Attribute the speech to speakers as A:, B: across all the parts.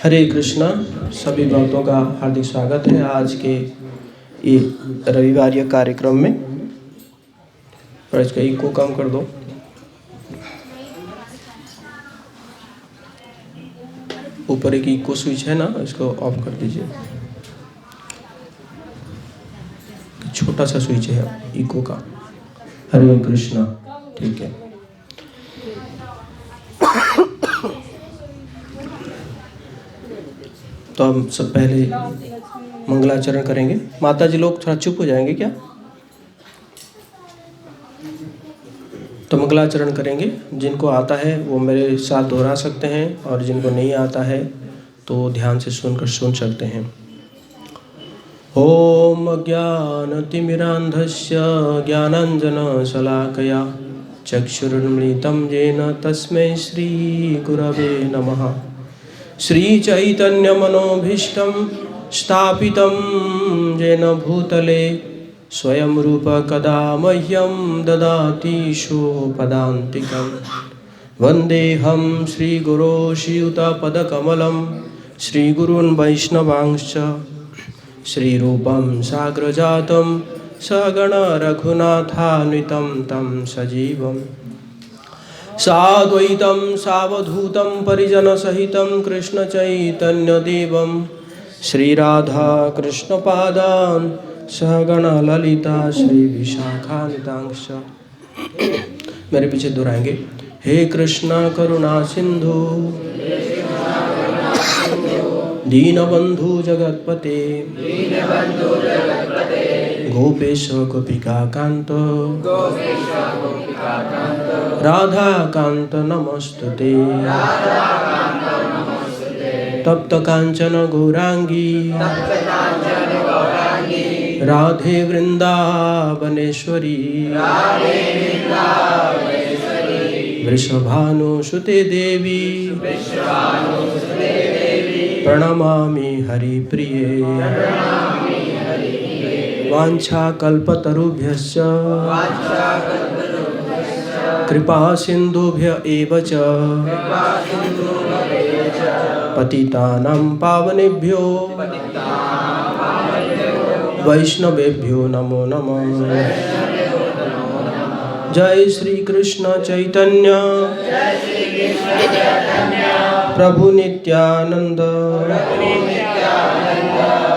A: हरे कृष्णा। सभी भक्तों का हार्दिक स्वागत है आज के ये रविवार कार्यक्रम में। और इसका इको कम कर दो। ऊपर एक इको स्विच है ना, इसको ऑफ कर दीजिए। छोटा सा स्विच है इको का। हरे कृष्णा। ठीक है। तो हम सब पहले मंगलाचरण करेंगे। माता जी लोग थोड़ा चुप हो जाएंगे क्या? तो मंगलाचरण करेंगे। जिनको आता है वो मेरे साथ दोहरा सकते हैं, और जिनको नहीं आता है तो ध्यान से सुन सकते हैं। ओम अज्ञानतिमिरान्धस्य ज्ञानाञ्जनशलाकया चक्षुरुन्मिलितं येन तस्मै श्रीगुरवे नमः। श्रीचैतन्यमनोभीष्टं स्थापितं येन भूतले स्वयं रूप कदा मह्यं ददाति स्वपदान्तिकं। वन्देऽहं श्रीगुरो श्रीयुतपदकमलं श्रीगुरून् वैष्णवांश्च श्रीरूपं साग्रजातं सगण रघुनाथान्वितं तं सजीवं साद्वैतं सावधूतं परिजनसहितं कृष्णचैतन्यदेवं श्रीराधा कृष्णपादान् सहगण ललिता श्रीविशाखान्वितांश्च। मेरे पीछे दोहराएंगे। हे कृष्णा करुणा सिंधु दीनबंधु जगतपते गोपेश गोपिका कांत राधा कांत नमस्तुते। तप्त कांचन गौरांगी राधे वृंदावनेश्वरी वृषभानुसुते देवी प्रणमामि हरिप्रिये। वाञ्छाकल्पतरुभ्यश्च कृपा सिन्धुभ्य एव च पतितानां पावनेभ्यो वैष्णवेभ्यो नमो नमः। जय श्री कृष्ण चैतन्य प्रभु नित्यानंद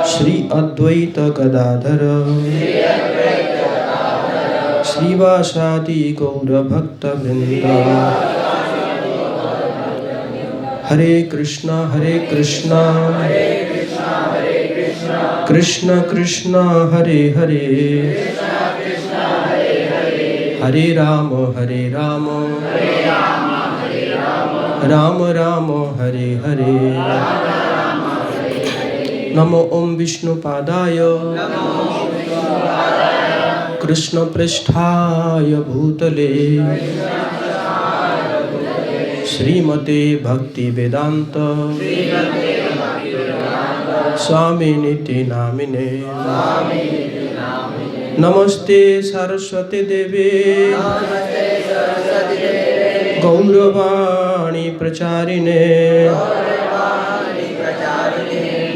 A: श्री अद्वैत गदाधर श्रीवासादि गौर भक्त वृंद। हरे कृष्णा कृष्ण कृष्ण हरे हरे हरे राम राम राम हरे हरे। नमो ओम विष्णुपादाय कृष्ण पृष्ठाय भूतले श्रीमते भक्ति वेदांत स्वामिनिति नामिने। नमस्ते सरस्वती देवे गौरवाणी प्रचारिणे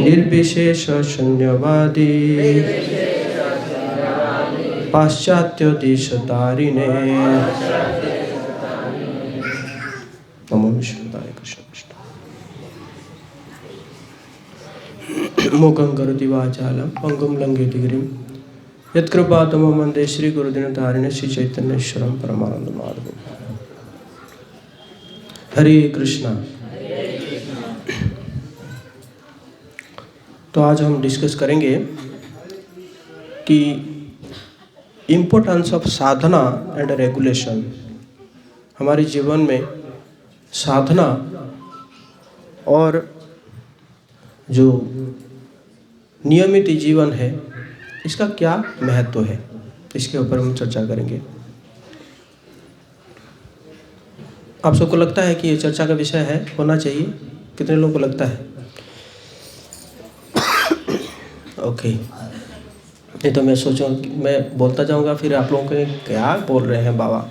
A: निर्विशेष शून्यवादी पाश्चात्य देशतारिणे। नमो विष्णुपादाय कृष्ण कृष्ण। मूकं करोति वाचालं पंगुं लंघयति गिरिं यत्कृपातमं वन्दे श्रीगुरुदीनतारिणे श्रीचैतन्येश्वरं परमानन्दमाधवं। हरे कृष्णा। तो आज हम डिस्कस करेंगे कि importance of Sadhana and regulation. हमारे जीवन में साधना और जो नियमित जीवन है इसका क्या महत्व है, इसके ऊपर हम चर्चा करेंगे। आप सबको लगता है कि ये चर्चा का विषय है, होना चाहिए? कितने लोगों को लगता है? ओके। नहीं तो मैं सोचूं मैं बोलता जाऊंगा, फिर आप लोगों को क्या बोल रहे हैं बाबा।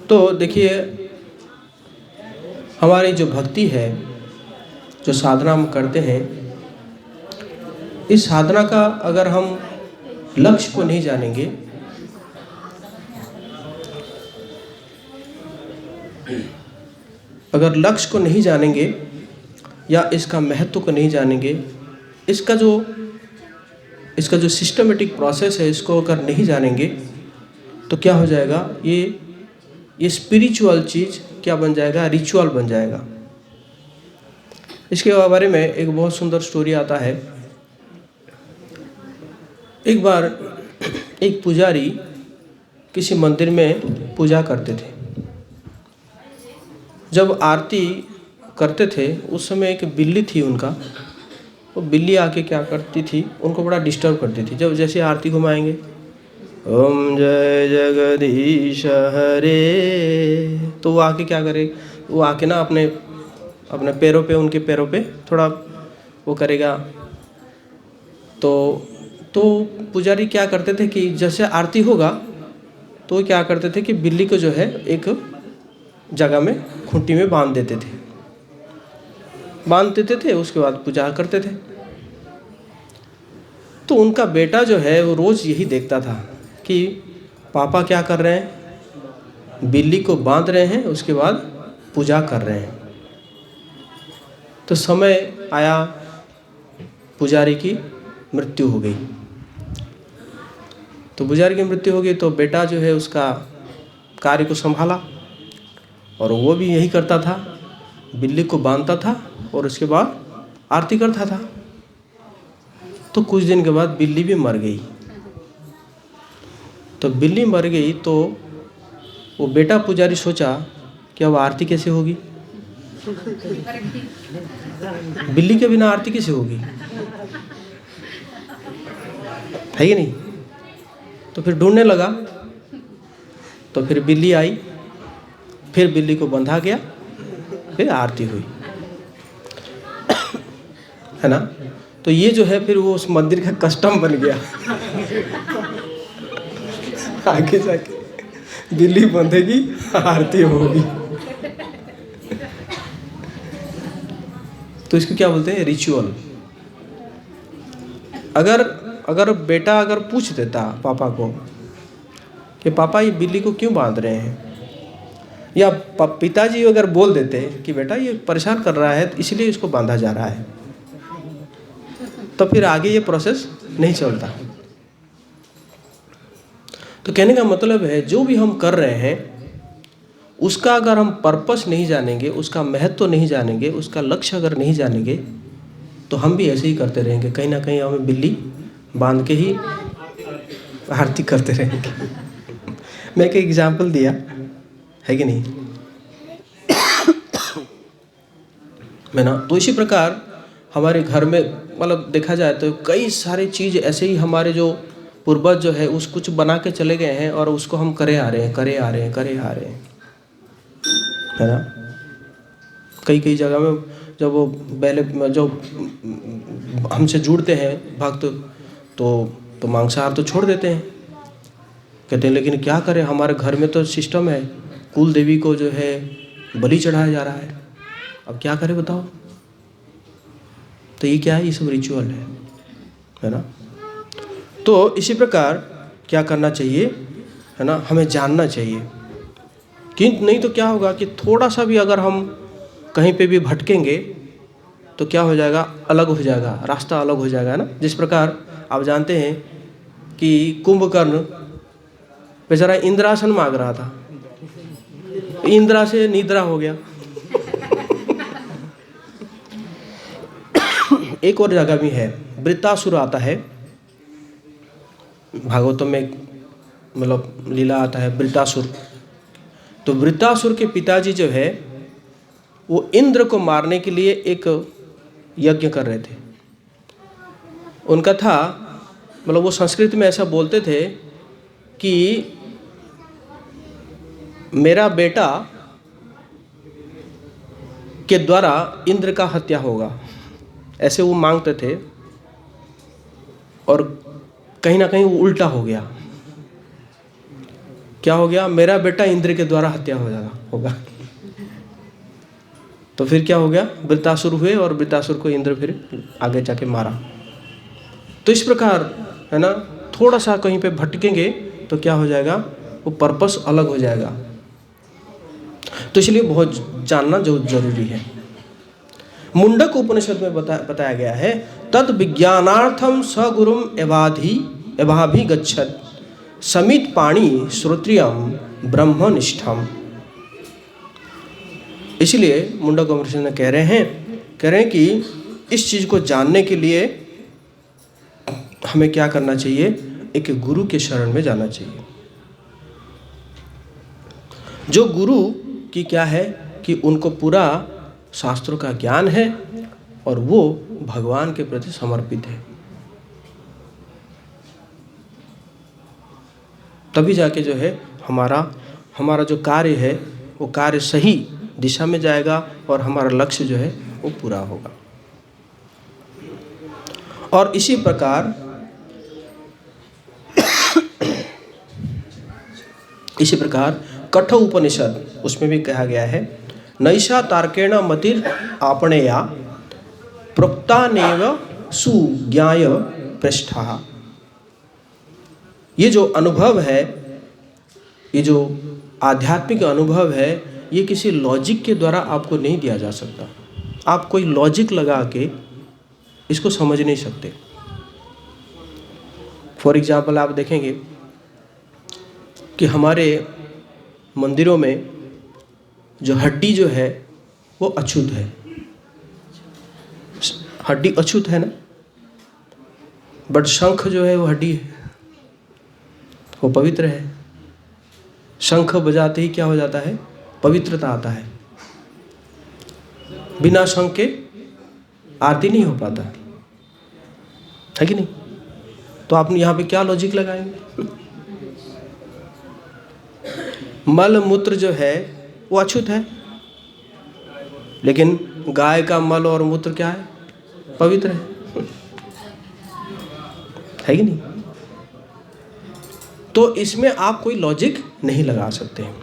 A: तो देखिए, हमारी जो भक्ति है, जो साधना हम करते हैं, इस साधना का अगर हम लक्ष्य को नहीं जानेंगे, अगर लक्ष्य को नहीं जानेंगे या इसका महत्व को नहीं जानेंगे, इसका जो सिस्टमेटिक प्रोसेस है, इसको अगर नहीं जानेंगे, तो क्या हो जाएगा, ये स्पिरिचुअल चीज़ क्या बन जाएगा, रिचुअल बन जाएगा। इसके बारे में एक बहुत सुंदर स्टोरी आता है। एक बार एक पुजारी किसी मंदिर में पूजा करते थे। जब आरती करते थे, उस समय एक बिल्ली थी उनका। वो बिल्ली आके क्या करती थी, उनको बड़ा डिस्टर्ब करती थी। जब जैसे आरती घुमाएंगे, ओम जय जगदीश हरे, तो वो आके क्या करे, वो आके ना अपने पैरों पे, उनके पैरों पे थोड़ा वो करेगा। तो पुजारी क्या करते थे कि जैसे आरती होगा तो क्या करते थे कि बिल्ली को जो है एक जगह में खूंटी में बांध देते थे, उसके बाद पूजा करते थे। तो उनका बेटा जो है वो रोज़ यही देखता था कि पापा क्या कर रहे हैं, बिल्ली को बांध रहे हैं, उसके बाद पूजा कर रहे हैं। तो समय आया, पुजारी की मृत्यु हो गई। तो पुजारी की मृत्यु हो गई तो बेटा जो है उसका कार्य को संभाला, और वो भी यही करता था, बिल्ली को बांधता था और उसके बाद आरती करता था। तो कुछ दिन के बाद बिल्ली भी मर गई। तो बिल्ली मर गई तो वो बेटा पुजारी सोचा कि अब आरती कैसे होगी, बिल्ली के बिना आरती कैसे होगी, है कि नहीं। तो फिर ढूंढने लगा, तो फिर बिल्ली आई, फिर बिल्ली को बंधा गया, फिर आरती हुई, है ना। तो ये जो है फिर वो उस मंदिर का कस्टम बन गया। आगे जाके बिल्ली बंधेगी, आरती होगी। तो इसको क्या बोलते हैं, रिचुअल। अगर बेटा अगर पूछ देता पापा को कि पापा ये बिल्ली को क्यों बांध रहे हैं, या पिताजी अगर बोल देते कि बेटा ये परेशान कर रहा है इसलिए इसको बांधा जा रहा है, तो फिर आगे ये प्रोसेस नहीं चलता। तो कहने का मतलब है, जो भी हम कर रहे हैं उसका अगर हम पर्पस नहीं जानेंगे, उसका महत्व नहीं जानेंगे, उसका लक्ष्य अगर नहीं जानेंगे, तो हम भी ऐसे ही करते रहेंगे। कहीं ना कहीं हमें बिल्ली बांध के ही आरती करते रहेंगे। मैं एक एग्जाम्पल दिया, है कि नहीं, है ना। तो इसी प्रकार हमारे घर में मतलब देखा जाए तो कई सारे चीज़ ऐसे ही हमारे जो पूर्वज जो है उस कुछ बना के चले गए हैं, और उसको हम करे आ रहे हैं, है ना। कई जगह में जब वो पहले जो हमसे जुड़ते हैं भक्त, तो मांसाहार तो छोड़ देते हैं, कहते हैं लेकिन क्या करें, हमारे घर में तो सिस्टम है, कुल देवी को जो है बलि चढ़ाया जा रहा है, अब क्या करें बताओ। तो ये क्या है, ये सब रिचुअल है ना। तो इसी प्रकार क्या करना चाहिए, है ना, हमें जानना चाहिए कि नहीं तो क्या होगा कि थोड़ा सा भी अगर हम कहीं पे भी भटकेंगे तो क्या हो जाएगा, अलग हो जाएगा, रास्ता अलग हो जाएगा, है ना। जिस प्रकार आप जानते हैं कि कुंभकर्ण बेचारा इंद्रासन मांग रहा था, इंद्रा से निद्रा हो गया। एक और जगह भी है, वृत्तासुर आता है भागवतम में, मतलब लीला आता है वृत्तासुर। तो वृत्तासुर के पिताजी जो है वो इंद्र को मारने के लिए एक यज्ञ कर रहे थे। उनका था, मतलब वो संस्कृत में ऐसा बोलते थे कि मेरा बेटा के द्वारा इंद्र का हत्या होगा, ऐसे वो मांगते थे, और कहीं ना कहीं वो उल्टा हो गया। क्या हो गया, मेरा बेटा इंद्र के द्वारा हत्या हो जाएगा होगा। तो फिर क्या हो गया, वृत्तासुर हुए और वृत्तासुर को इंद्र फिर आगे जाके मारा। तो इस प्रकार है ना, थोड़ा सा कहीं पे भटकेंगे तो क्या हो जाएगा, वो पर्पस अलग हो जाएगा। तो इसलिए बहुत जानना जो जरूरी है। मुंडक उपनिषद में बताया गया है, तद विज्ञानार्थम सगुरुम एवाभि गच्छत समित पाणी श्रोत्रियम ब्रह्मनिष्ठम। इसलिए मुंडक उपनिषद में कह रहे हैं कि इस चीज को जानने के लिए हमें क्या करना चाहिए, एक गुरु के शरण में जाना चाहिए। जो गुरु की क्या है कि उनको पूरा शास्त्रों का ज्ञान है और वो भगवान के प्रति समर्पित है, तभी जाके जो है हमारा जो कार्य है वो कार्य सही दिशा में जाएगा और हमारा लक्ष्य जो है वो पूरा होगा। और इसी प्रकार कठ उपनिषद उसमें भी कहा गया है, नैषा तार्केण मतिर् आपणेया प्रोक्तानेव सुज्ञाय पृष्ठः। ये जो अनुभव है, ये जो आध्यात्मिक अनुभव है, ये किसी लॉजिक के द्वारा आपको नहीं दिया जा सकता। आप कोई लॉजिक लगा के इसको समझ नहीं सकते। फॉर एग्जाम्पल आप देखेंगे कि हमारे मंदिरों में जो हड्डी जो है वो अछूत है। हड्डी अछूत है ना, बट शंख जो है वो हड्डी है, वो पवित्र है। शंख बजाते ही क्या हो जाता है, पवित्रता आता है। बिना शंख के आरती नहीं हो पाता है कि नहीं। तो आप यहाँ पे क्या लॉजिक लगाएंगे। मल मूत्र जो है वो अछूत है, लेकिन गाय का मल और मूत्र क्या है, पवित्र है कि नहीं। तो इसमें आप कोई लॉजिक नहीं लगा सकते हैं।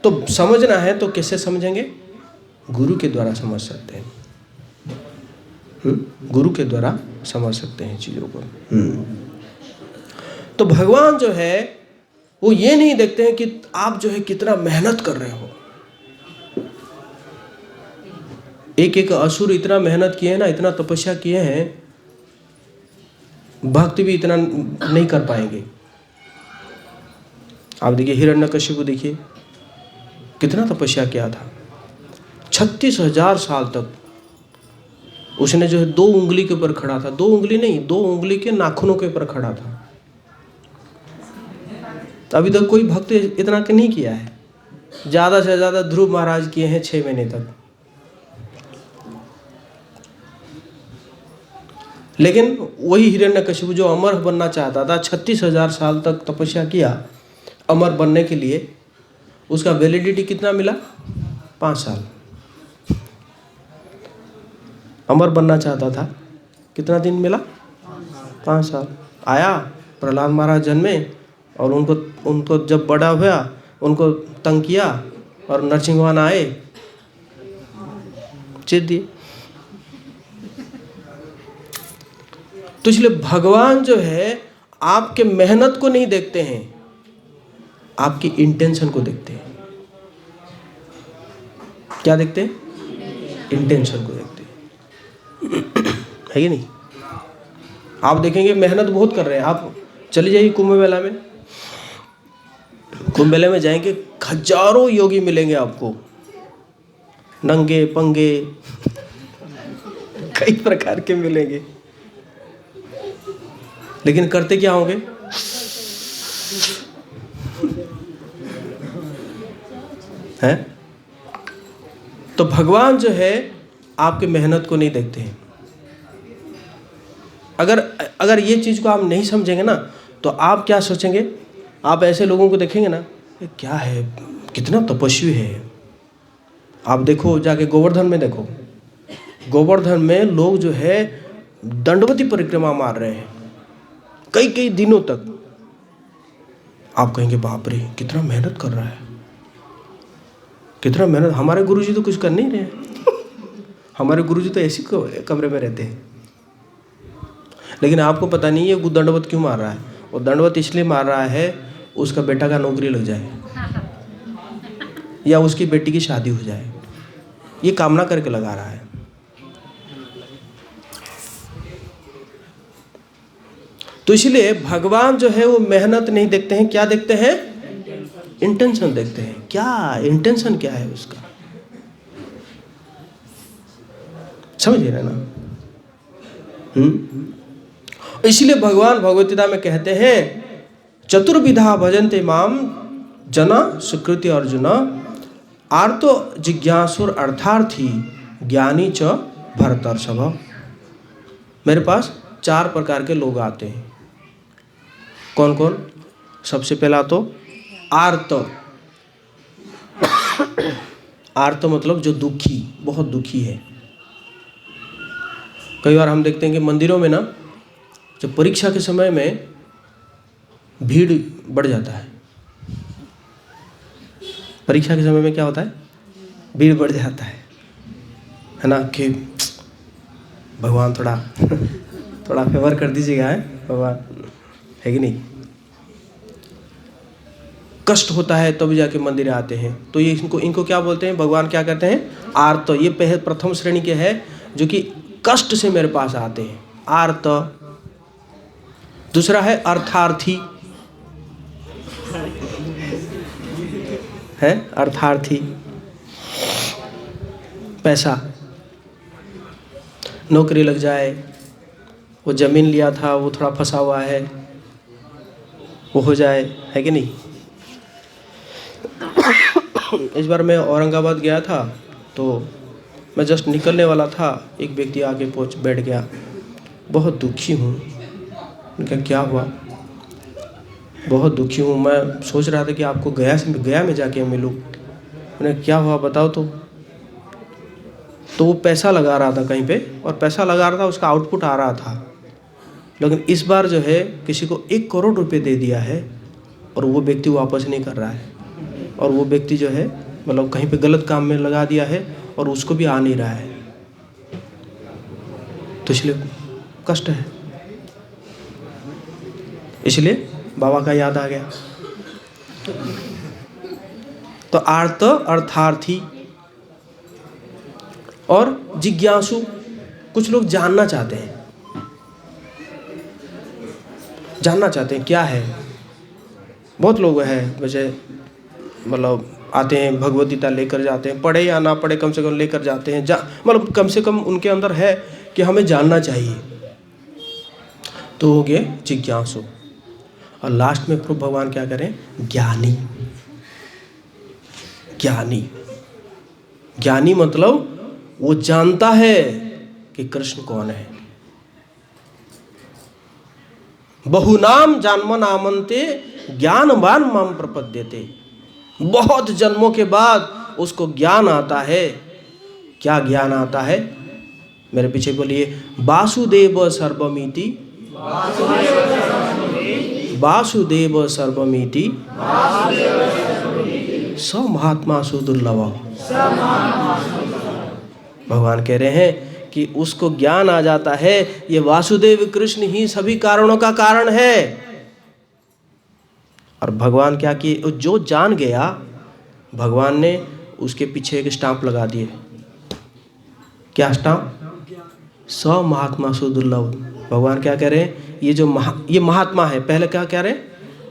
A: तो समझना है तो कैसे समझेंगे, गुरु के द्वारा समझ सकते हैं। गुरु के द्वारा समझ सकते हैं चीजों को। तो भगवान जो है वो ये नहीं देखते हैं कि आप जो है कितना मेहनत कर रहे हो। एक असुर इतना मेहनत किए हैं ना, इतना तपस्या किए हैं, भक्ति भी इतना नहीं कर पाएंगे। आप देखिए हिरण्यकशिपु को देखिए, कितना तपस्या किया था। 36,000 साल तक उसने जो है 2 उंगली के ऊपर खड़ा था। 2 उंगली नहीं, 2 उंगली के नाखूनों के ऊपर खड़ा था। अभी तक कोई भक्त इतना के नहीं किया है। ज्यादा से ज्यादा ध्रुव महाराज किए हैं 6 महीने तक। लेकिन वही हिरण्यकशिपु जो अमर बनना चाहता था, 36,000 साल तक तपस्या किया अमर बनने के लिए। उसका वैलिडिटी कितना मिला, 5 साल। अमर बनना चाहता था, कितना दिन मिला, 5 साल। आया प्रहलाद महाराज जन्मे और उनको जब बड़ा हुआ उनको तंग किया और नरसिंह भगवान आए, चेत दिए। तो इसलिए भगवान जो है आपके मेहनत को नहीं देखते हैं, आपकी इंटेंशन को देखते हैं। क्या देखते हैं, इंटेंशन को देखते हैं, है कि नहीं। आप देखेंगे मेहनत बहुत कर रहे हैं। आप चले जाइए कुंभ मेला में, कुंभ मेले में जाएंगे, हजारों योगी मिलेंगे आपको, नंगे पंगे कई प्रकार के मिलेंगे। लेकिन करते क्या होंगे, हैं। तो भगवान जो है आपके मेहनत को नहीं देखते हैं। अगर ये चीज को आप नहीं समझेंगे ना, तो आप क्या सोचेंगे, आप ऐसे लोगों को देखेंगे ना, ये क्या है, कितना तपस्वी है। आप देखो जाके गोवर्धन में देखो, गोवर्धन में लोग जो है दंडवती परिक्रमा मार रहे हैं, कई कई दिनों तक। आप कहेंगे बाप रे कितना मेहनत कर रहा है, कितना मेहनत। हमारे गुरुजी तो कुछ कर नहीं रहे हमारे गुरुजी तो ऐसी कमरे में रहते हैं। लेकिन आपको पता नहीं है वो दंडवत क्यों मार रहा है। वो दंडवत इसलिए मार रहा है उसका बेटा का नौकरी लग जाए या उसकी बेटी की शादी हो जाए, ये कामना करके लगा रहा है। तो इसलिए भगवान जो है वो मेहनत नहीं देखते हैं, क्या देखते हैं? इंटेंशन देखते हैं। क्या इंटेंशन क्या है उसका, समझ रहे ना? इसलिए भगवान भगवद गीता में कहते हैं चतुर्विधा भजन्ते माम जना सुकृति अर्जुन आर्तो जिज्ञासुर अर्थार्थी ज्ञानी च भरतर्षभ। मेरे पास 4 प्रकार के लोग आते हैं। कौन कौन? सबसे पहला तो आर्त। आर्त मतलब जो दुखी, बहुत दुखी है। कई बार हम देखते हैं कि मंदिरों में ना जब परीक्षा के समय में भीड़ बढ़ जाता है। परीक्षा के समय में क्या होता है? भीड़ बढ़ जाता है ना, कि भगवान थोड़ा फेवर कर दीजिएगा, है भगवान, है कि नहीं? कष्ट होता है तब जाके मंदिर आते हैं। तो ये इनको क्या बोलते हैं? भगवान क्या कहते हैं? आर्त। ये प्रथम श्रेणी के है जो कि कष्ट से मेरे पास आते हैं, आर्त। दूसरा है अर्थार्थी, है अर्थार्थी, पैसा, नौकरी लग जाए, वो जमीन लिया था वो थोड़ा फंसा हुआ है, वो हो जाए, है कि नहीं? इस बार मैं औरंगाबाद गया था तो मैं जस्ट निकलने वाला था, एक व्यक्ति आके बैठ गया, बहुत दुखी हूँ। उनका क्या हुआ? बहुत दुखी हूँ, मैं सोच रहा था कि आपको गया में जाके मिलूँ। उन्हें क्या हुआ बताओ तो वो पैसा लगा रहा था कहीं पे, और पैसा लगा रहा था, उसका आउटपुट आ रहा था। लेकिन इस बार जो है किसी को 1 करोड़ रुपए दे दिया है और वो व्यक्ति वापस नहीं कर रहा है, और वो व्यक्ति जो है मतलब कहीं पे गलत काम में लगा दिया है और उसको भी आ नहीं रहा है, तो इसलिए कष्ट है। इसलिए बाबा का याद आ गया। तो आर्त, अर्थार्थी और जिज्ञासु। कुछ लोग जानना चाहते हैं क्या है। बहुत लोग हैं वैसे, मतलब आते हैं भगवद गीता लेकर जाते हैं, पढ़े या ना पढ़े कम से कम लेकर जाते हैं, मतलब कम से कम उनके अंदर है कि हमें जानना चाहिए। तो हो गए जिज्ञासु। और लास्ट में प्रभु भगवान क्या करें? ज्ञानी। ज्ञानी मतलब वो जानता है कि कृष्ण कौन है। बहुनाम जन्म नामन्ते ज्ञानवान माम प्रपद्यते। बहुत जन्मों के बाद उसको ज्ञान आता है। क्या ज्ञान आता है? मेरे पीछे बोलिए, वासुदेव सर्वमिति, वासुदेव सर्वमिति स महात्मा सुदुर्लभ। भगवान कह रहे हैं कि उसको ज्ञान आ जाता है, ये वासुदेव कृष्ण ही सभी कारणों का कारण है। और भगवान क्या किए? जो जान गया, भगवान ने उसके पीछे एक स्टाम्प लगा दिए। क्या स्टाम्प? स महात्मा सुदुर्लभ। भगवान क्या कह रहे हैं? ये महात्मा है। पहले क्या कह रहे हैं?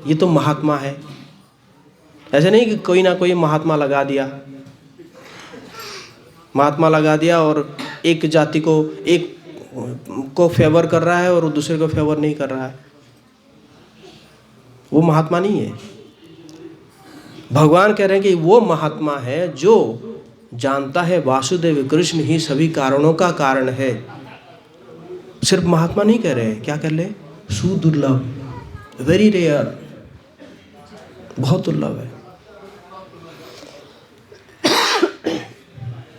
A: ये तो महात्मा है। ऐसे नहीं कि कोई ना कोई महात्मा लगा दिया और एक जाति को, एक को फेवर कर रहा है और दूसरे को फेवर नहीं कर रहा है, वो महात्मा नहीं है। भगवान कह रहे हैं कि वो महात्मा है जो जानता है वासुदेव कृष्ण ही सभी कारणों का कारण है। सिर्फ महात्मा नहीं कह रहे हैं, क्या कर ले? सुदुर्लभ, वेरी रेयर, बहुत दुर्लभ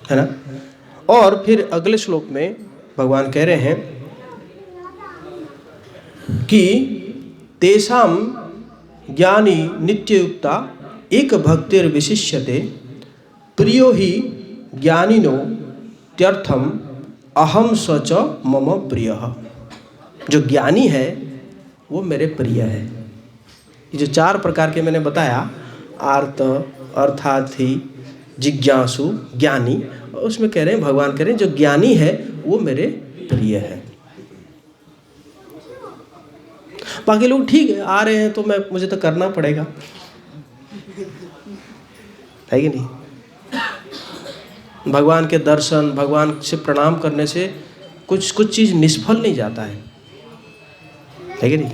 A: है ना। और फिर अगले श्लोक में भगवान कह रहे हैं कि तेषां ज्ञानी नित्ययुक्ता एक भक्तिर विशिष्यते प्रियो ही ज्ञानिनो त्यर्थम अहम स्वच मम प्रियः। जो ज्ञानी है वो मेरे प्रिय है। ये जो 4 प्रकार के मैंने बताया, आर्त, अर्थार्थी, जिज्ञासु, ज्ञानी, उसमें कह रहे हैं, भगवान कह रहे हैं जो ज्ञानी है वो मेरे प्रिय है। बाकी लोग ठीक है, आ रहे हैं तो मुझे तो करना पड़ेगा, है कि नहीं। भगवान के दर्शन, भगवान से प्रणाम करने से कुछ चीज़ निष्फल नहीं जाता है कि नहीं।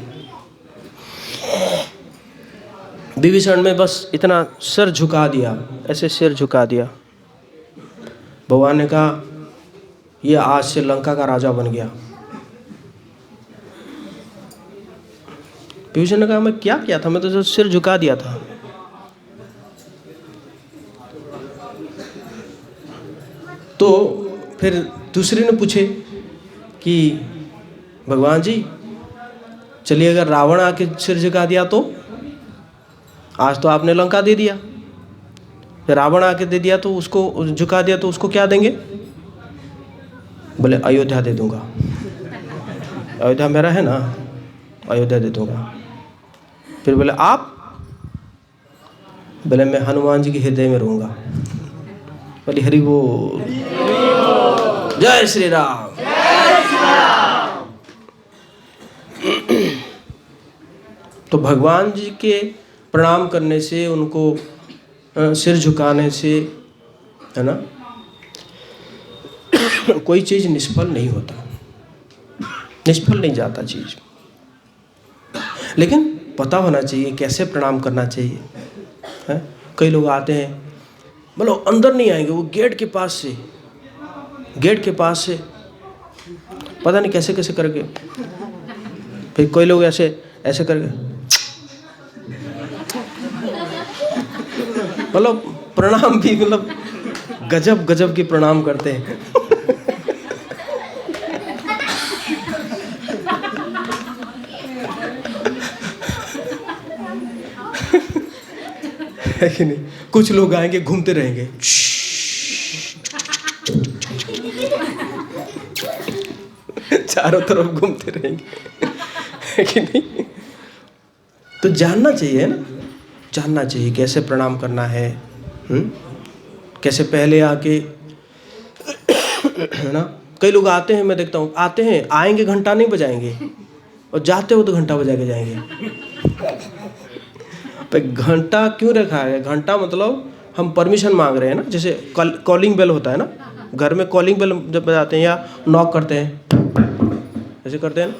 A: विभीषण में बस इतना सिर झुका दिया, ऐसे सिर झुका दिया, भगवान ने कहा ये आज से लंका का राजा बन गया। विभीषण ने कहा मैं क्या किया था, मैं तो सिर झुका दिया था। तो फिर दूसरे ने पूछे कि भगवान जी चलिए अगर रावण आके सिर झुका दिया तो, आज तो आपने लंका दे दिया, फिर रावण आके दे दिया तो उसको झुका दिया तो उसको क्या देंगे? बोले अयोध्या दे दूंगा, अयोध्या मेरा है ना, अयोध्या दे दूंगा। फिर बोले आप? बोले मैं हनुमान जी के हृदय में रहूंगा। बोले हरि बोल, जय श्री राम। तो भगवान जी के प्रणाम करने से, उनको सिर झुकाने से, है ना, कोई चीज़ निष्फल नहीं होता, निष्फल नहीं जाता चीज़। लेकिन पता होना चाहिए कैसे प्रणाम करना चाहिए, है? कई लोग आते हैं, मतलब अंदर नहीं आएंगे, वो गेट के पास से पता नहीं कैसे कैसे करके, फिर कोई लोग ऐसे करके, मतलब प्रणाम भी, मतलब गजब की प्रणाम करते हैं। है कि नहीं। कुछ लोग आएंगे घूमते रहेंगे, चारों तरफ घूमते रहेंगे, है कि नहीं। तो जानना चाहिए ना, जानना चाहिए कैसे प्रणाम करना है, कैसे पहले आके, है ना। कई लोग आते हैं, मैं देखता हूँ, आते हैं, आएंगे घंटा नहीं बजाएंगे, और जाते हो तो घंटा बजा के जाएंगे। पे घंटा क्यों रखा है? घंटा मतलब हम परमिशन मांग रहे हैं ना, जैसे कॉलिंग बेल होता है ना, घर में कॉलिंग बेल जब बजाते हैं या नॉक करते हैं, ऐसे करते हैं ना,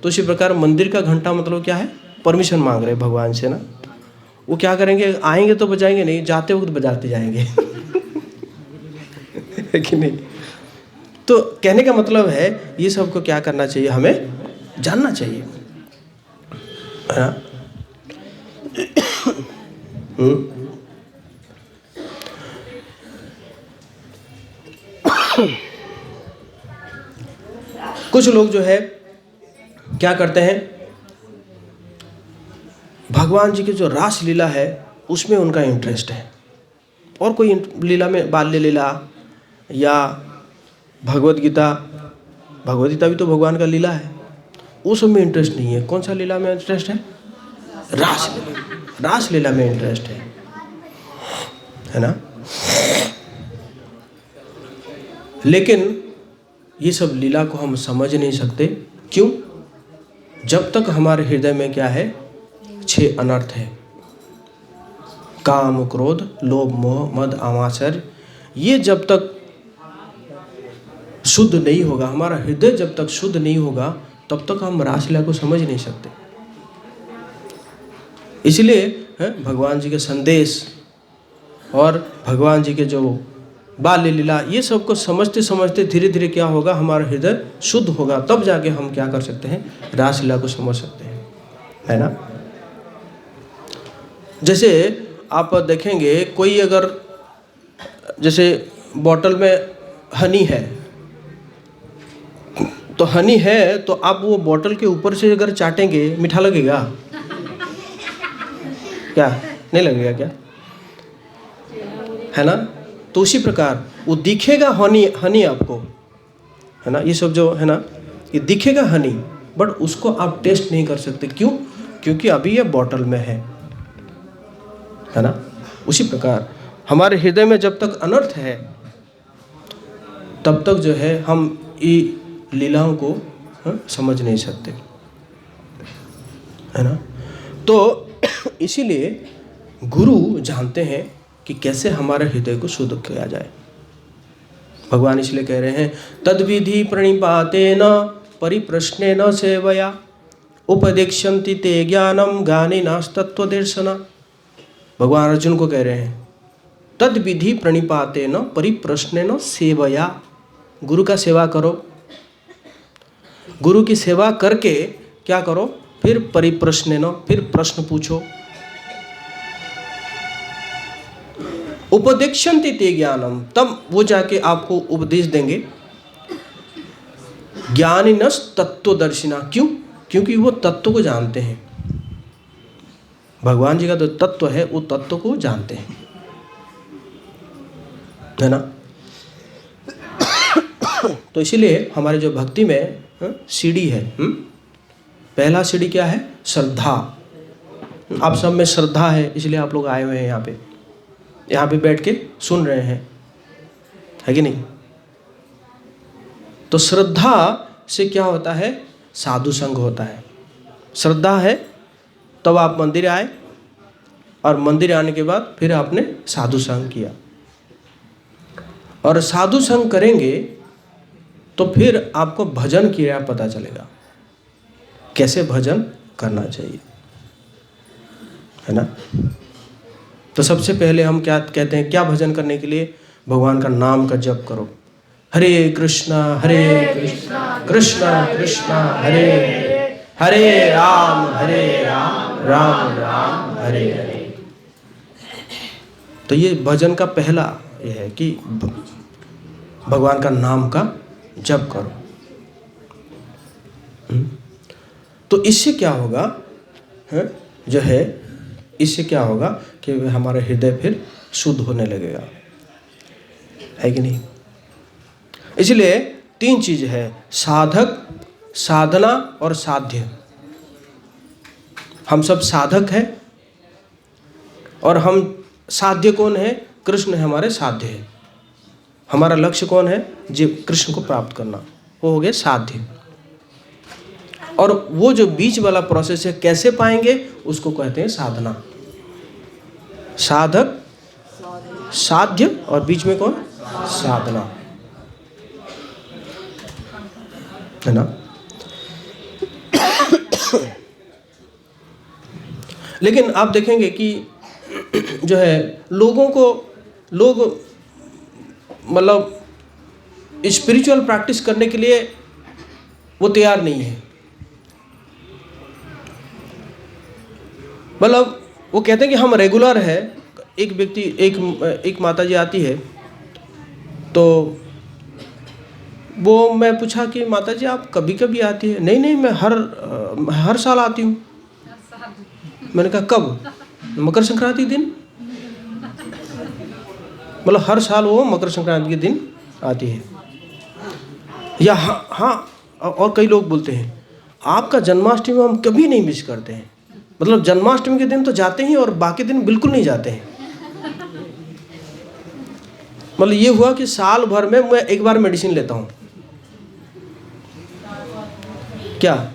A: तो इसी प्रकार मंदिर का घंटा मतलब क्या है? परमिशन मांग रहे हैं भगवान से ना। वो क्या करेंगे? आएंगे तो बजाएंगे नहीं, जाते वक्त बजाते जाएंगे। है कि नहीं। तो कहने का मतलब है ये सबको क्या करना चाहिए, हमें जानना चाहिए, है ना। कुछ लोग जो है क्या करते हैं, भगवान जी की जो रास लीला है उसमें उनका इंटरेस्ट है, और कोई लीला में, बाल्य लीला या भगवत गीता भी तो भगवान का लीला है, उस सब में इंटरेस्ट नहीं है। कौन सा लीला में इंटरेस्ट है? रास लीला में इंटरेस्ट है ना। लेकिन ये सब लीला को हम समझ नहीं सकते। क्यों? जब तक हमारे हृदय में क्या है? 6 अनर्थ है, काम, क्रोध, लोभ, मोह, मद, आमाशय। ये जब तक शुद्ध नहीं होगा, हमारा हृदय जब तक शुद्ध नहीं होगा, तब तक हम रासलीला को समझ नहीं सकते। इसलिए भगवान जी के संदेश और भगवान जी के जो बाल्य लीला, ये सब को समझते समझते धीरे धीरे क्या होगा, हमारा हृदय शुद्ध होगा, तब जाके हम क्या कर सकते हैं? रासलीला को समझ सकते हैं, है ना। जैसे आप देखेंगे, कोई अगर जैसे बॉटल में हनी है, तो हनी है तो आप वो बॉटल के ऊपर से अगर चाटेंगे मीठा लगेगा क्या? नहीं लगेगा क्या? है ना? तो उसी प्रकार वो दिखेगा हनी, हनी आपको, है ना, ये सब जो है ना, ये दिखेगा हनी, बट उसको आप टेस्ट नहीं कर सकते। क्यों? क्योंकि अभी ये बॉटल में है ना? उसी प्रकार हमारे हृदय में जब तक अनर्थ है तब तक जो है हम ये लीलाओं को समझ नहीं सकते, है ना? तो इसीलिए गुरु जानते हैं कि कैसे हमारे हृदय को शुद्ध किया जाए। भगवान इसलिए कह रहे हैं तद्विधि प्रणिपातेन परिप्रश्नेन सेवया उपदेक्ष्यन्ति ते ज्ञानम ज्ञानिनास्तत्त्वदर्शना। भगवान अर्जुन को कह रहे हैं तद्विधि प्रणिपातेन परिप्रश्नेन सेवया, गुरु का सेवा करो। गुरु की सेवा करके क्या करो? फिर परिप्रश्नेन, फिर प्रश्न पूछो। उपदेक्ष्यन्ति ते ज्ञानम, तब वो जाके आपको उपदेश देंगे। ज्ञानिनस तत्त्वदर्शिना, क्यों? क्योंकि वो तत्व को जानते हैं। भगवान जी का जो तत्व है वो तत्व को जानते हैं, है ना? तो इसीलिए हमारे जो भक्ति में सीढ़ी है, पहला सीढ़ी क्या है? श्रद्धा। आप सब में श्रद्धा है इसलिए आप लोग आए हुए हैं यहाँ पे बैठ के सुन रहे हैं, है कि नहीं? तो श्रद्धा से क्या होता है? साधु संग होता है। श्रद्धा है तब आप मंदिर आए, और मंदिर आने के बाद फिर आपने साधु संग किया, और साधु संग करेंगे तो फिर आपको भजन क्रिया पता चलेगा, कैसे भजन करना चाहिए, है ना? तो सबसे पहले हम क्या कहते हैं, क्या भजन करने के लिए? भगवान का नाम का जप करो। हरे कृष्णा कृष्णा कृष्णा हरे हरे, राम राम राम हरे हरे। तो ये भजन का पहला ये है कि भगवान का नाम का जप करो। तो इससे क्या होगा, जो है इससे क्या होगा कि हमारा हृदय फिर शुद्ध होने लगेगा, है कि नहीं? इसलिए 3 चीज है, साधक, साधना और साध्य। हम सब साधक हैं और हम साध्य कौन है? कृष्ण है, हमारे साध्य है। हमारा लक्ष्य कौन है? जी, कृष्ण को प्राप्त करना, वो हो गया साध्य। और वो जो बीच वाला प्रोसेस है कैसे पाएंगे, उसको कहते हैं साधना। साधक, साध्य और बीच में कौन? साधना, है ना? लेकिन आप देखेंगे कि जो है लोग मतलब स्पिरिचुअल प्रैक्टिस करने के लिए वो तैयार नहीं है। मतलब वो कहते हैं कि हम रेगुलर है। एक व्यक्ति, एक माता जी आती है, तो वो मैं पूछा कि माता जी आप कभी कभी आती है? नहीं मैं हर साल आती हूँ। मैंने कहा कब? मकर संक्रांति दिन। मतलब हर साल वो मकर संक्रांति के दिन आती है। या हाँ, और कई लोग बोलते हैं आपका जन्माष्टमी हम कभी नहीं मिस करते हैं। मतलब जन्माष्टमी के दिन तो जाते ही और बाकी दिन बिल्कुल नहीं जाते हैं। मतलब ये हुआ कि साल भर में मैं एक बार मेडिसिन लेता हूँ। क्या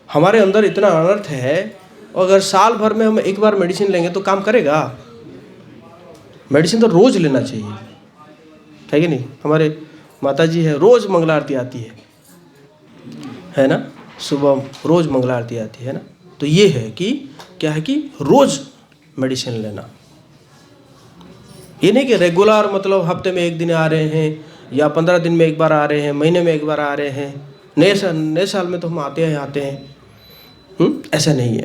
A: हमारे अंदर इतना अनर्थ है, और अगर साल भर में हम एक बार मेडिसिन लेंगे तो काम करेगा? मेडिसिन तो रोज लेना चाहिए, है कि नहीं? हमारे माता जी है, रोज मंगला आरती आती है ना? सुबह रोज मंगला आरती आती है ना? तो ये है कि क्या है कि रोज मेडिसिन लेना। ये नहीं कि रेगुलर, मतलब हफ्ते में 1 दिन आ रहे हैं या 15 दिन में एक बार आ रहे हैं, महीने में एक बार आ रहे हैं, नए साल में तो हम आते हैं। ऐसा नहीं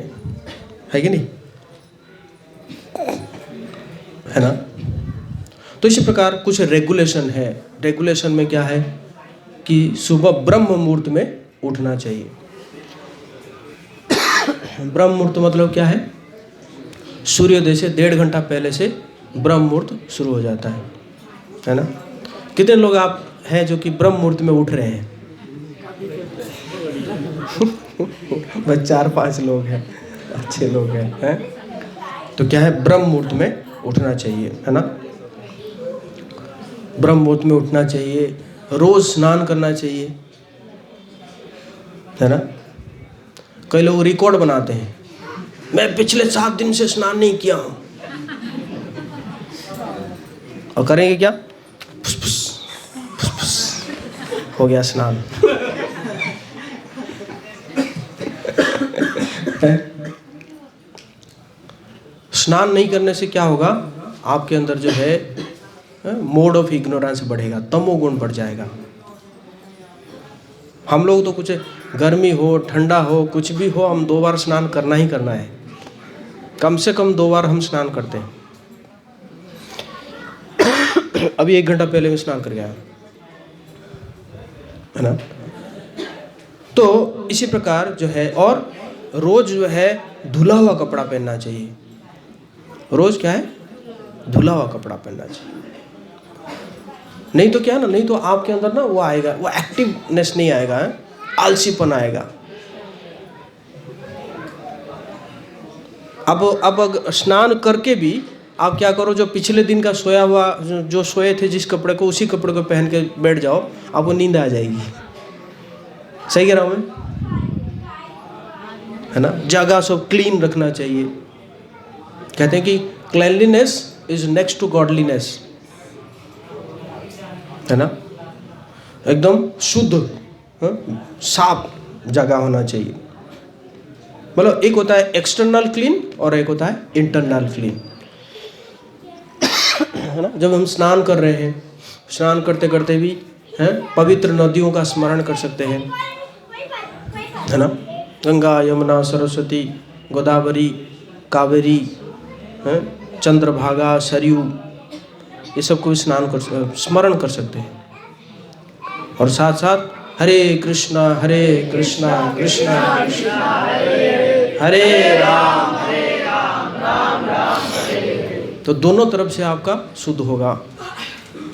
A: है कि नहीं? है ना? तो इसी प्रकार कुछ रेगुलेशन है। रेगुलेशन में क्या है कि सुबह ब्रह्म मुहूर्त में उठना चाहिए। ब्रह्म मुहूर्त मतलब क्या है? सूर्योदय से 1.5 घंटा पहले से ब्रह्म मुहूर्त शुरू हो जाता है ना? कितने लोग आप हैं जो कि ब्रह्म मुहूर्त में उठ रहे हैं? बस 4-5 लोग हैं, अच्छे लोग हैं। तो क्या है, ब्रह्म मुहूर्त में उठना चाहिए, है ना? ब्रह्म मुहूर्त में उठना चाहिए, रोज स्नान करना चाहिए, है ना? कई लोग रिकॉर्ड बनाते हैं, मैं पिछले 7 दिन से स्नान नहीं किया हूं, और करेंगे क्या? फुस फुस फुस फुस हो गया स्नान। स्नान नहीं करने से क्या होगा? आपके अंदर जो है मोड ऑफ इग्नोरेंस बढ़ेगा, तमोगुण बढ़ जाएगा। हम लोग तो कुछ गर्मी हो ठंडा हो कुछ भी हो, हम 2 बार स्नान करना ही करना है, कम से कम 2 बार हम स्नान करते हैं। अभी 1 घंटा पहले मैं स्नान कर गया, है ना? तो इसी प्रकार जो है, और रोज जो है धुला हुआ कपड़ा पहनना चाहिए। रोज क्या है? धुला हुआ कपड़ा पहनना चाहिए। नहीं तो क्या ना, नहीं तो आपके अंदर ना वो आएगा, वो एक्टिवनेस नहीं आएगा, आलसीपन आएगा। अब स्नान करके भी आप क्या करो, जो पिछले दिन का सोया हुआ, जो सोए थे जिस कपड़े को, उसी कपड़े को पहन के बैठ जाओ, आपको नींद आ जाएगी। सही कह रहा हूं मैं, है ना? जगह सब क्लीन रखना चाहिए। कहते हैं कि cleanliness is next to godliness, है ना? एकदम शुद्ध साफ जगह होना चाहिए। मतलब एक होता है एक्सटर्नल क्लीन और एक होता है इंटरनल क्लीन, है ना? जब हम स्नान कर रहे हैं, स्नान करते करते भी हैं पवित्र नदियों का स्मरण कर सकते हैं, है ना? गंगा, यमुना, सरस्वती, गोदावरी, कावेरी, चंद्रभागा, सरयू, ये सब को स्मरण कर सकते हैं। और साथ साथ हरे कृष्णा कृष्णा कृष्णा हरे राम राम राम हरे। तो दोनों तरफ से आपका शुद्ध होगा,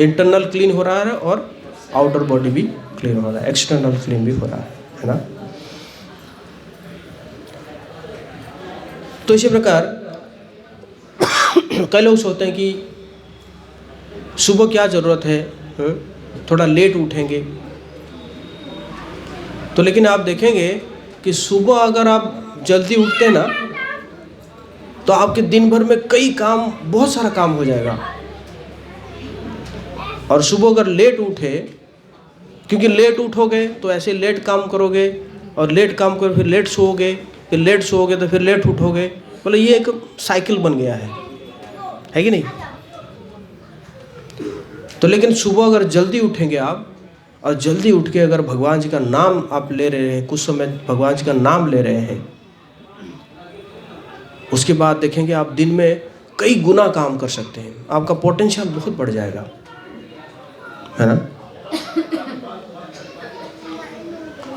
A: इंटरनल क्लीन हो रहा है और आउटर बॉडी भी क्लीन हो रहा है, एक्सटर्नल क्लीन भी हो रहा है ना? तो इसी प्रकार कई लोग सोचते हैं कि सुबह क्या ज़रूरत है, थोड़ा लेट उठेंगे तो। लेकिन आप देखेंगे कि सुबह अगर आप जल्दी उठते ना, तो आपके दिन भर में कई काम, बहुत सारा काम हो जाएगा। और सुबह अगर लेट उठे, क्योंकि लेट उठोगे तो ऐसे लेट काम करोगे, और लेट काम करोगे फिर लेट सोओगे, फिर लेट सोओगे तो फिर लेट उठोगे। मतलब ये एक साइकिल बन गया है कि नहीं? तो लेकिन सुबह अगर जल्दी उठेंगे आप, और जल्दी उठ के अगर भगवान जी का नाम आप ले रहे हैं, कुछ समय भगवान जी का नाम ले रहे हैं, उसके बाद देखेंगे आप दिन में कई गुना काम कर सकते हैं, आपका पोटेंशियल बहुत बढ़ जाएगा, है ना?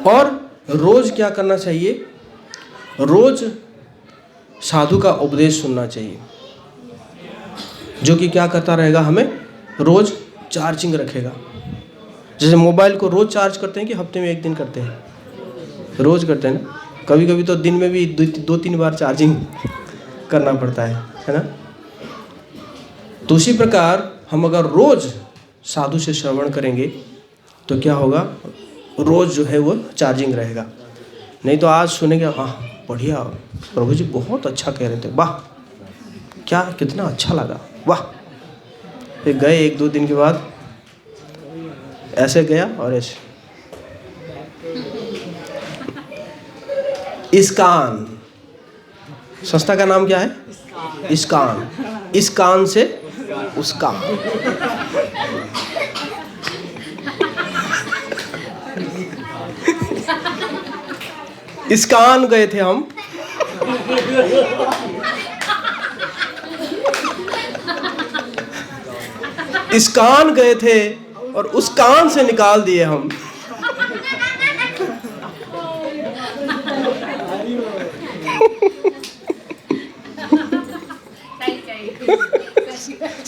A: और रोज क्या करना चाहिए? रोज साधु का उपदेश सुनना चाहिए, जो कि क्या करता रहेगा, हमें रोज चार्जिंग रखेगा। जैसे मोबाइल को रोज चार्ज करते हैं कि हफ्ते में 1 दिन करते हैं? रोज करते हैं ना। कभी कभी तो दिन में भी 2-3 बार चार्जिंग करना पड़ता है ना? तो उसी प्रकार हम अगर रोज साधु से श्रवण करेंगे तो क्या होगा, रोज जो है वो चार्जिंग रहेगा। नहीं तो आज सुनेंगे, हाँ बढ़िया प्रभु जी बहुत अच्छा कह रहे थे, वाह क्या कितना अच्छा लगा, वाह। फिर गए 1-2 दिन के बाद ऐसे गया और ऐसे। इस्कान संस्था का नाम क्या है? इस्कान। इस कान से उस कान। इस्कान गए थे हम। इस्कान गए थे और उस कान से निकाल दिए हम।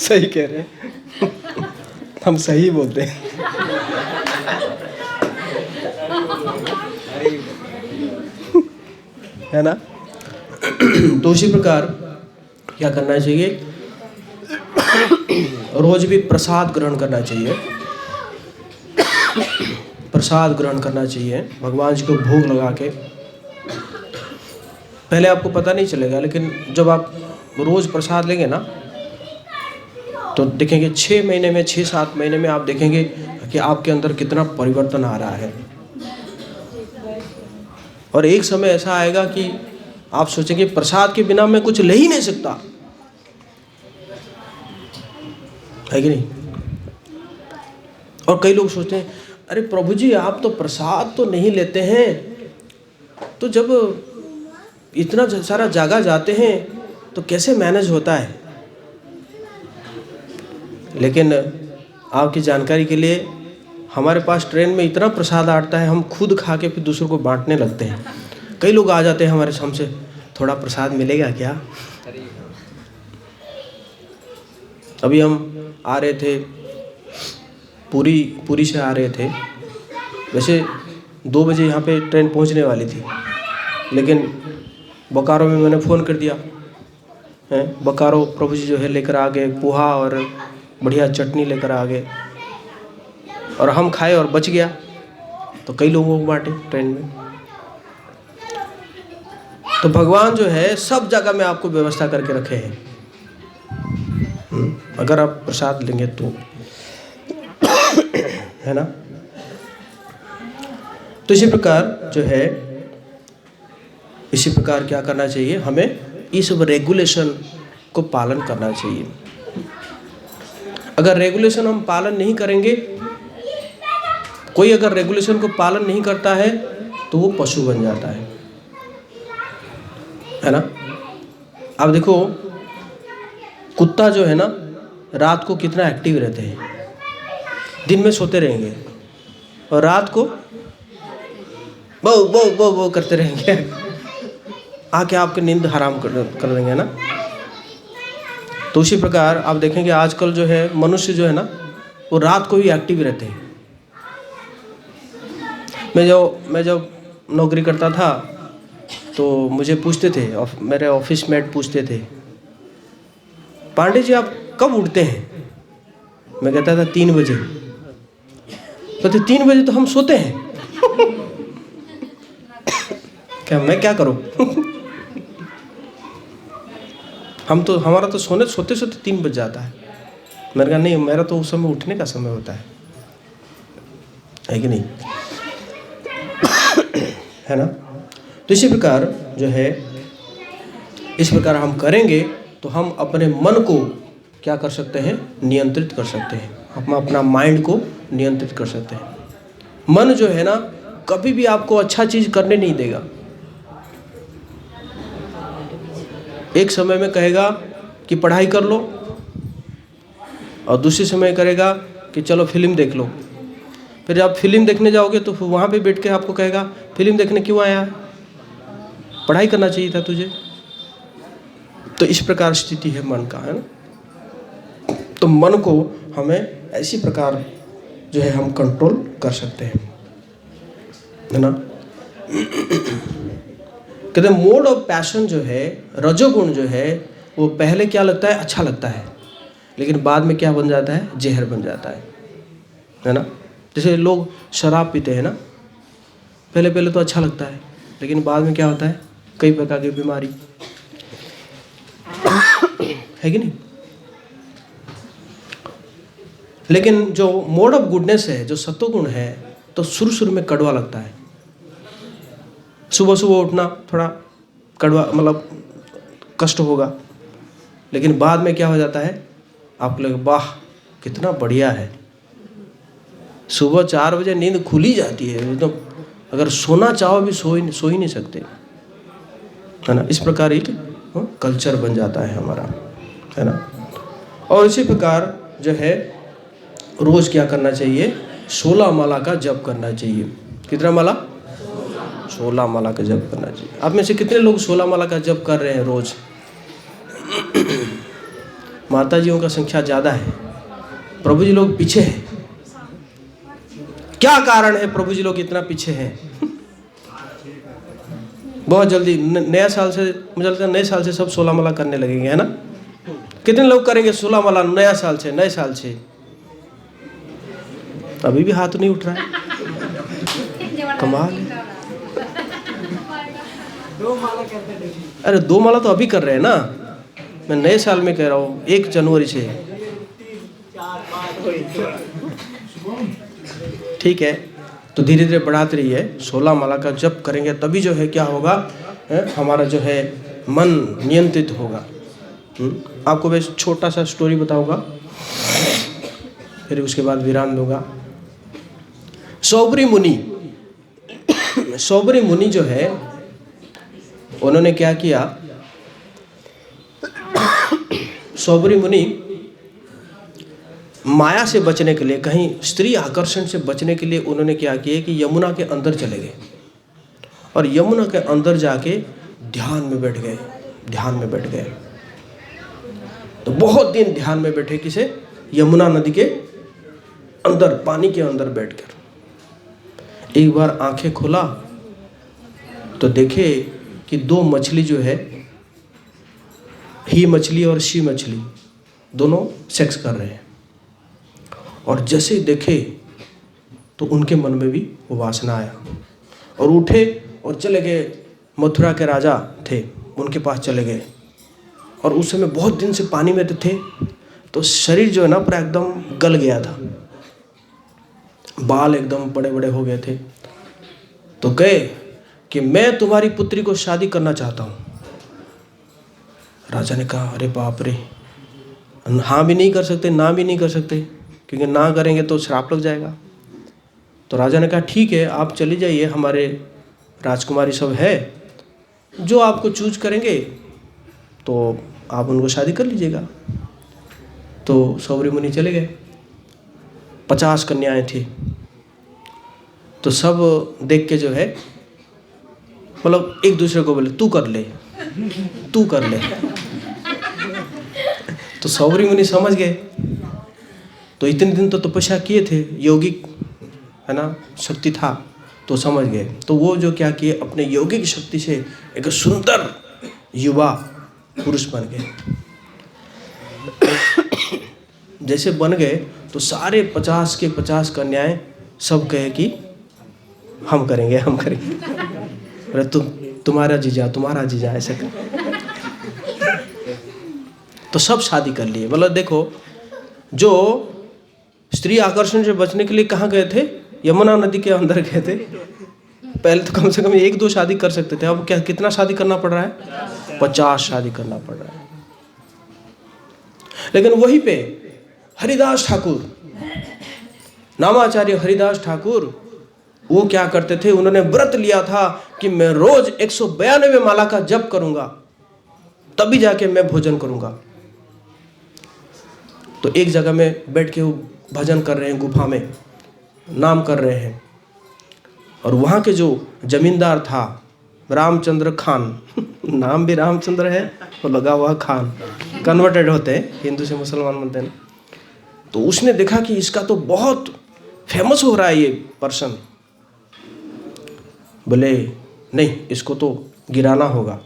A: सही कह रहे हैं। हम सही बोलते हैं। है ना? तो उसी प्रकार क्या करना चाहिए, रोज भी प्रसाद ग्रहण करना चाहिए। प्रसाद ग्रहण करना चाहिए भगवान जी को भोग लगा के। पहले आपको पता नहीं चलेगा, लेकिन जब आप रोज प्रसाद लेंगे ना तो देखेंगे 6 महीने में, 6-7 महीने में आप देखेंगे कि आपके अंदर कितना परिवर्तन आ रहा है। और एक समय ऐसा आएगा कि आप सोचेंगे प्रसाद के बिना मैं कुछ ले ही नहीं सकता, है कि नहीं? और कई लोग सोचते हैं अरे प्रभु जी आप तो प्रसाद तो नहीं लेते हैं, तो जब इतना सारा जगह जाते हैं तो कैसे मैनेज होता है? लेकिन आपकी जानकारी के लिए हमारे पास ट्रेन में इतना प्रसाद आता है, हम खुद खा के फिर दूसरों को बांटने लगते हैं। कई लोग आ जाते हैं हमारे हमसे, थोड़ा प्रसाद मिलेगा क्या? अभी हम आ रहे थे, पूरी से आ रहे थे। वैसे 2 बजे यहाँ पे ट्रेन पहुँचने वाली थी, लेकिन बोकारो में मैंने फ़ोन कर दिया है। बोकारो प्रभु जी जो है लेकर आ गए, पोहा और बढ़िया चटनी लेकर आ गए, और हम खाए और बच गया, तो कई लोगों को बांटे ट्रेन में। तो भगवान जो है सब जगह में आपको व्यवस्था करके रखे हैं, अगर आप प्रसाद लेंगे तो, है ना? तो इसी प्रकार जो है, इसी प्रकार क्या करना चाहिए, हमें इस रेगुलेशन को पालन करना चाहिए। अगर रेगुलेशन हम पालन नहीं करेंगे, कोई अगर रेगुलेशन को पालन नहीं करता है तो वो पशु बन जाता है ना? अब देखो कुत्ता जो है ना, रात को कितना एक्टिव रहते हैं। दिन में सोते रहेंगे और रात को बो बो बो बो करते रहेंगे, आके आपकी नींद हराम कर देंगे ना। तो उसी प्रकार आप देखेंगे आजकल जो है मनुष्य जो है ना, वो रात को ही एक्टिव रहते हैं। मैं जब नौकरी करता था तो मुझे पूछते थे, मेरे ऑफिस मेट पूछते थे, पांडे जी आप कब उठते हैं? मैं कहता था 3 बजे। कहते 3 बजे तो हम सोते हैं। क्या मैं क्या करूं? हमारा तो सोते 3 बज जाता है। मैंने कहा नहीं, मेरा तो उस समय उठने का समय होता है कि नहीं? है ना? तो इसी प्रकार जो है, इस प्रकार हम करेंगे तो हम अपने मन को क्या कर सकते हैं, नियंत्रित कर सकते हैं। हम अपना माइंड को नियंत्रित कर सकते हैं। मन जो है ना, कभी भी आपको अच्छा चीज़ करने नहीं देगा। एक समय में कहेगा कि पढ़ाई कर लो, और दूसरे समय करेगा कि चलो फिल्म देख लो। फिर आप फिल्म देखने जाओगे तो वहाँ पे बैठ के आपको कहेगा फिल्म देखने क्यों आया है, पढ़ाई करना चाहिए था तुझे। तो इस प्रकार स्थिति है मन का, है ना? तो मन को हमें ऐसी प्रकार जो है हम कंट्रोल कर सकते हैं, है ना? कहते हैं मोड ऑफ पैशन जो है, रजोगुण जो है, वो पहले क्या लगता है, अच्छा लगता है, लेकिन बाद में क्या बन जाता है, जहर बन जाता है ना? जैसे लोग शराब पीते हैं ना, पहले तो अच्छा लगता है, लेकिन बाद में क्या होता है, कई प्रकार की बीमारी, है कि नहीं? लेकिन जो मोड ऑफ गुडनेस है, जो सत्वगुण है, तो शुरू में कड़वा लगता है। सुबह उठना थोड़ा कड़वा, मतलब कष्ट होगा, लेकिन बाद में क्या हो जाता है, आपको लगे वाह कितना बढ़िया है। सुबह 4 बजे नींद खुली जाती है एकदम, अगर सोना चाहो भी सो ही नहीं सकते, है ना? इस प्रकार एक कल्चर बन जाता है हमारा, है ना? और इसी प्रकार जो है रोज़ क्या करना चाहिए, 16 माला का जप करना चाहिए। कितना माला? 16 माला का जप करना चाहिए। आप में से कितने लोग 16 माला का जप कर रहे हैं रोज़? माताजियों का संख्या ज़्यादा है, प्रभु जी लोग पीछे हैं। क्या कारण है प्रभु जी लोग इतना पीछे हैं? बहुत जल्दी नया साल से, मुझे लगता है नए साल से सब 16 माला करने लगेंगे, है ना? कितने लोग करेंगे 16 माला नया साल से, नए साल से? अभी भी हाथ नहीं उठ रहा है, कमाल है। अरे 2 माला तो अभी कर रहे हैं ना, मैं नए साल में कह रहा हूँ 1 जनवरी से। ठीक है, तो धीरे धीरे बढ़ाते रहिए। 16 माला का जप करेंगे तभी जो है क्या होगा, हमारा जो है मन नियंत्रित होगा। आपको मैं छोटा सा स्टोरी बताऊंगा, फिर उसके बाद विराम दूंगा। सौबरी मुनि जो है, उन्होंने क्या किया, सौबरी मुनि माया से बचने के लिए, कहीं स्त्री आकर्षण से बचने के लिए उन्होंने क्या किया कि यमुना के अंदर चले गए और यमुना के अंदर जाके ध्यान में बैठ गए। तो बहुत दिन ध्यान में बैठे, किसे? यमुना नदी के अंदर, पानी के अंदर बैठकर। एक बार आंखें खोला तो देखे कि 2 मछली जो है, ही मछली और शी मछली, दोनों सेक्स कर रहे हैं। और जैसे देखे तो उनके मन में भी वो वासना आया और उठे और चले गए। मथुरा के राजा थे, उनके पास चले गए। और उस समय बहुत दिन से पानी में थे, तो शरीर जो है ना पूरा एकदम गल गया था, बाल एकदम बड़े बड़े हो गए थे। तो कहे कि मैं तुम्हारी पुत्री को शादी करना चाहता हूँ। राजा ने कहा, अरे बाप रे, हाँ भी नहीं कर सकते, ना भी नहीं कर सकते, क्योंकि ना करेंगे तो श्राप लग जाएगा। तो राजा ने कहा, ठीक है, आप चली जाइए, हमारे राजकुमारी सब है, जो आपको चूज करेंगे तो आप उनको शादी कर लीजिएगा। तो सौबरी मुनि चले गए। 50 कन्याएं थी। तो सब देख के जो है, मतलब एक दूसरे को बोले, तू कर ले। तो सौबरी मुनि समझ गए। तो इतने दिन तो तपस्या किए थे, यौगिक है ना, शक्ति था, तो समझ गए। तो वो जो क्या किए, अपने यौगिक शक्ति से एक सुंदर युवा पुरुष बन गए। जैसे बन गए तो सारे 50 के 50 कन्याएं सब कहे कि हम करेंगे। अरे तुम्हारा जीजा ऐसे कर। तो सब शादी कर लिए। मतलब देखो, जो स्त्री आकर्षण से बचने के लिए कहाँ गए थे? यमुना नदी के अंदर गए थे। पहले तो कम से कम 1-2 शादी कर सकते थे, अब क्या कितना शादी करना पड़ रहा है? 50 शादी करना पड़ रहा है। लेकिन वहीं पे हरिदास ठाकुर, नामाचार्य हरिदास ठाकुर, वो क्या करते थे, उन्होंने व्रत लिया था कि मैं रोज 192 माला का जप करूंगा, तभी जाके मैं भोजन करूंगा। तो एक जगह में बैठ के वो भजन कर रहे हैं, गुफा में नाम कर रहे हैं। और वहाँ के जो जमींदार था, रामचंद्र खान, नाम भी रामचंद्र है और लगा हुआ खान, कन्वर्टेड होते हैं, हिंदू से मुसलमान बनते हैं। तो उसने देखा कि इसका तो बहुत फेमस हो रहा है ये पर्सन। बोले नहीं, इसको तो गिराना होगा।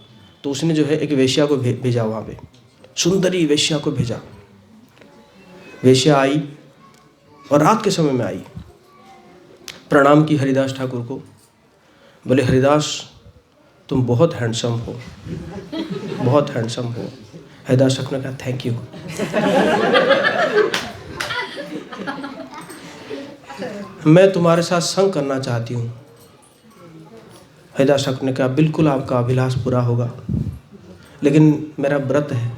A: तो उसने जो है एक वेश्या को भेजा, वहाँ पे सुंदरी वेश्या को भेजा। वेश्या आई और रात के समय में आई, प्रणाम की हरिदास ठाकुर को। बोले, हरिदास तुम बहुत हैंडसम हो, बहुत हैंडसम हो। हरिदास ठाकुर ने कहा, थैंक यू। मैं तुम्हारे साथ संग करना चाहती हूँ। हरिदास ठाकुर ने कहा, बिल्कुल आपका अभिलाष पूरा होगा, लेकिन मेरा व्रत है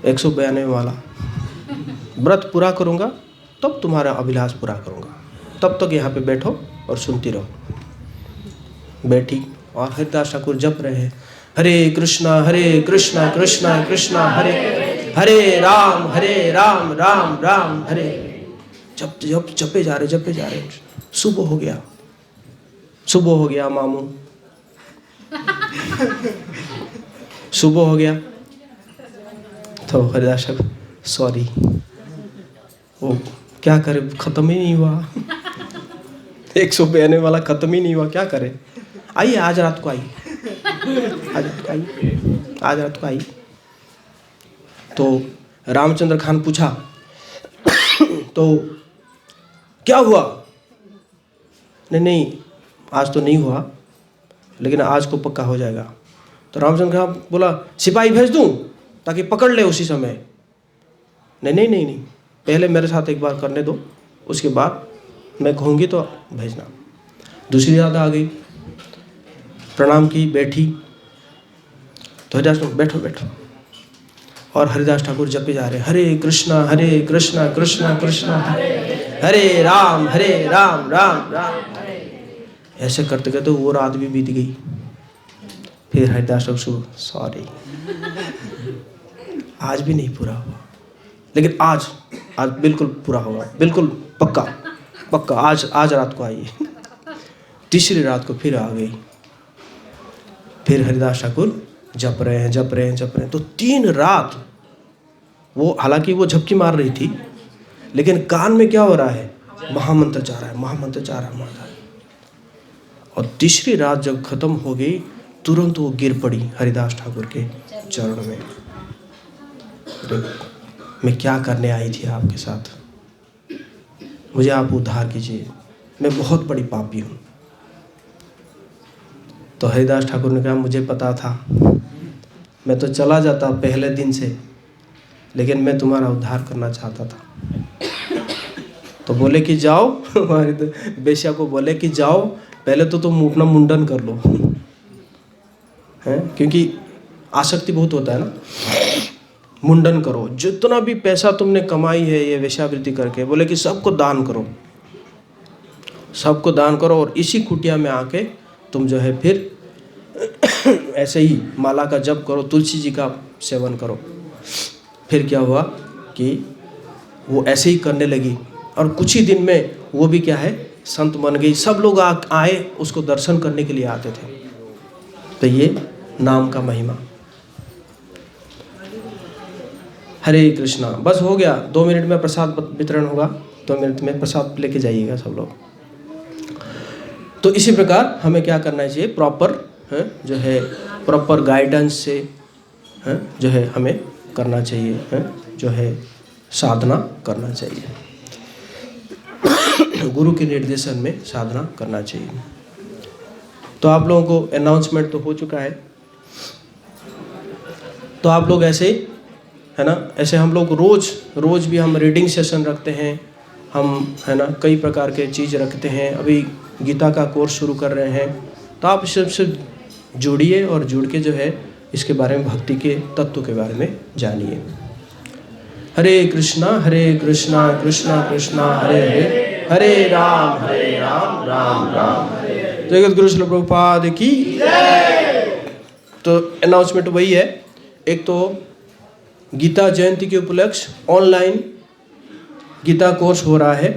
A: 192 वाला, व्रत पूरा करूँगा तब तुम्हारा अभिलाष पूरा करूँगा, तब तक यहाँ पे बैठो और सुनती रहो। बैठी और हरिदास ठाकुर जप रहे हैं, हरे कृष्णा कृष्णा कृष्णा हरे हरे, राम राम हरे। जपे जा रहे। सुबह हो गया मामू, सुबह हो गया। तो हरिदास ठाकुर सॉरी, वो क्या करे, ख़त्म ही नहीं हुआ 100 बहने वाला ख़त्म ही नहीं हुआ, क्या करे। आइए आज रात को आइए, आज रात को आइए, आज रात को आइए। तो रामचंद्र खान पूछा तो क्या हुआ? नहीं आज तो नहीं हुआ, लेकिन आज को पक्का हो जाएगा। तो रामचंद्र खान बोला सिपाही भेज दूं ताकि पकड़ ले उसी समय। नहीं, पहले मेरे साथ एक बार करने दो, उसके बाद मैं कहूँगी तो भेजना। दूसरी रात आ गई, प्रणाम की, बैठी। तो हरिदास ठाकुर बैठो, और हरिदास ठाकुर जपे जा रहे, हरे कृष्णा कृष्णा कृष्णा हरे राम राम राम। ऐसे करते करते वो रात भी बीत गई। फिर हरिदास ठाकुर सॉरी, आज भी नहीं पूरा हुआ, लेकिन आज बिल्कुल पूरा होगा, बिल्कुल पक्का आज रात को आइए। तीसरी रात को फिर आ गई। फिर हरिदास ठाकुर जप रहे हैं। तो 3 रात वो, हालांकि वो झपकी मार रही थी, लेकिन कान में क्या हो रहा है, महामंत्र जा रहा है। और तीसरी रात जब खत्म हो गई, तुरंत वो गिर पड़ी हरिदास ठाकुर के चरण में। मैं क्या करने आई थी आपके साथ, मुझे आप उद्धार कीजिए, मैं बहुत बड़ी पापी हूँ। तो हरिदास ठाकुर ने कहा मुझे पता था, मैं तो चला जाता पहले दिन से, लेकिन मैं तुम्हारा उद्धार करना चाहता था। तो बोले कि जाओ, बेश्या को बोले कि जाओ, पहले तो तुम अपना मुंडन कर लो, हैं, क्योंकि आसक्ति बहुत होता है ना। मुंडन करो, जितना भी पैसा तुमने कमाई है ये वेश्यावृत्ति करके, बोले कि सबको दान करो, और इसी कुटिया में आके तुम जो है फिर ऐसे ही माला का जप करो, तुलसी जी का सेवन करो। फिर क्या हुआ कि वो ऐसे ही करने लगी, और कुछ ही दिन में वो भी क्या है, संत बन गई। सब लोग आए उसको दर्शन करने के लिए आते थे। तो ये नाम का महिमा। हरे कृष्णा। बस हो गया, 2 मिनट में प्रसाद वितरण होगा, 2 मिनट में प्रसाद लेके जाइएगा सब लोग। तो इसी प्रकार हमें क्या करना चाहिए, प्रॉपर गाइडेंस से जो है हमें करना चाहिए, जो है साधना करना चाहिए, गुरु के निर्देशन में साधना करना चाहिए। तो आप लोगों को अनाउंसमेंट तो हो चुका है। तो आप लोग ऐसे है ना, ऐसे हम लोग रोज भी हम रीडिंग सेशन रखते हैं, हम है ना कई प्रकार के चीज़ रखते हैं। अभी गीता का कोर्स शुरू कर रहे हैं, तो आप इससे जुड़िए और जुड़ के जो है इसके बारे में, भक्ति के तत्व के बारे में जानिए। हरे कृष्णा कृष्णा कृष्णा हरे हरे, हरे राम राम राम हरे। जगत गुरु श्रील प्रभुपाद की। तो अनाउंसमेंट वही है, एक तो गीता जयंती के उपलक्ष्य ऑनलाइन गीता कोर्स हो रहा है।